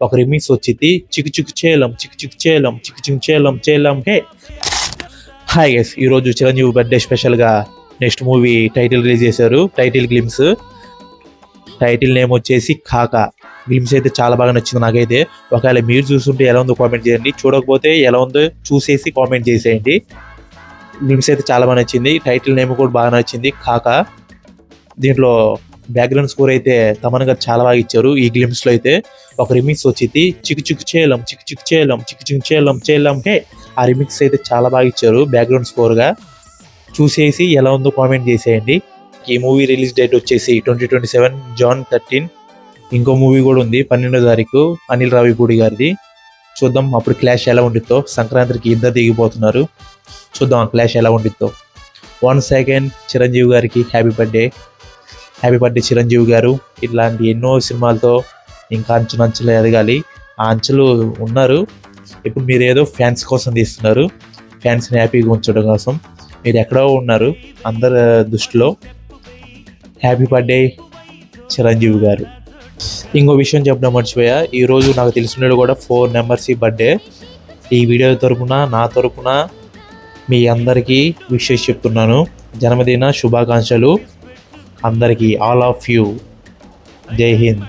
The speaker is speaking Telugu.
ఒక రిమిక్స్ వచ్చింది, చిక్కు చిక్కు చేలం చిక్కు చిక్కు చేలం చిక్కు చిక్కు చేలం చేలం హే. హాయ్ గైస్, ఈరోజు చిరంజీవి బర్త్డే స్పెషల్గా నెక్స్ట్ మూవీ టైటిల్ రిలీజ్ చేశారు. టైటిల్ గ్లిమ్స్, టైటిల్ నేమ్ వచ్చేసి కాకా. గ్లిమ్స్ అయితే చాలా బాగా నచ్చింది నాకైతే. ఒకవేళ మీరు చూస్తుంటే ఎలా ఉందో కామెంట్ చేయండి, చూడకపోతే ఎలా ఉందో చూసేసి కామెంట్ చేసేయండి. గ్లిమ్స్ అయితే చాలా బాగా నచ్చింది, టైటిల్ నేమ్ కూడా బాగా నచ్చింది కాకా. దీంట్లో బ్యాక్గ్రౌండ్ స్కోర్ అయితే తమన్ గారు చాలా బాగా ఇచ్చారు. ఈ గ్లిమ్స్లో అయితే ఒక రిమిక్స్ వచ్చింది, చిక్కు చిక్కు చేలం చిక్కు చిక్కు చేలం చిక్కు చిక్కు చేలం చేలం హే. ఆ రిమిక్స్ అయితే చాలా బాగా ఇచ్చారు బ్యాక్గ్రౌండ్ స్కోర్గా. చూసేసి ఎలా ఉందో కామెంట్ చేసేయండి. ఈ మూవీ రిలీజ్ డేట్ వచ్చేసి 2027 June 13. ఇంకో మూవీ కూడా ఉంది 12వ తారీఖు, అనిల్ రావిపూడి గారిది. చూద్దాం అప్పుడు క్లాష్ ఎలా ఉండిద్దో. సంక్రాంతికి ఇద్దరు దిగిపోతున్నారు, చూద్దాం ఆ క్లాష్ ఎలా ఉండిద్దో. 1 సెకండ్ చిరంజీవి గారికి happy birthday. Happy birthday Chiranjeevi గారు. ఇట్లాంటి ఎన్నో సినిమాలతో ఇంకా అంచులు ఎదగాలి. ఆ అంచులు ఉన్నారు. ఇప్పుడు మీరు ఏదో ఫ్యాన్స్ కోసం తీస్తున్నారు, ఫ్యాన్స్ని హ్యాపీగా ఉంచడం కోసం. మీరు ఎక్కడో ఉన్నారు అందరి దృష్టిలో. హ్యాపీ బర్త్డే చిరంజీవి గారు. ఇంకో విషయం చెప్పడం మర్చిపోయా, ఈరోజు నాకు తెలిసిన కూడా 4 మెంబర్స్ బర్త్డే. ఈ వీడియో తరపున నా తరపున మీ అందరికీ విషెస్ చెప్తున్నాను. జన్మదిన శుభాకాంక్షలు అందరికీ, ఆల్ ఆఫ్ యూ. జై హింద్.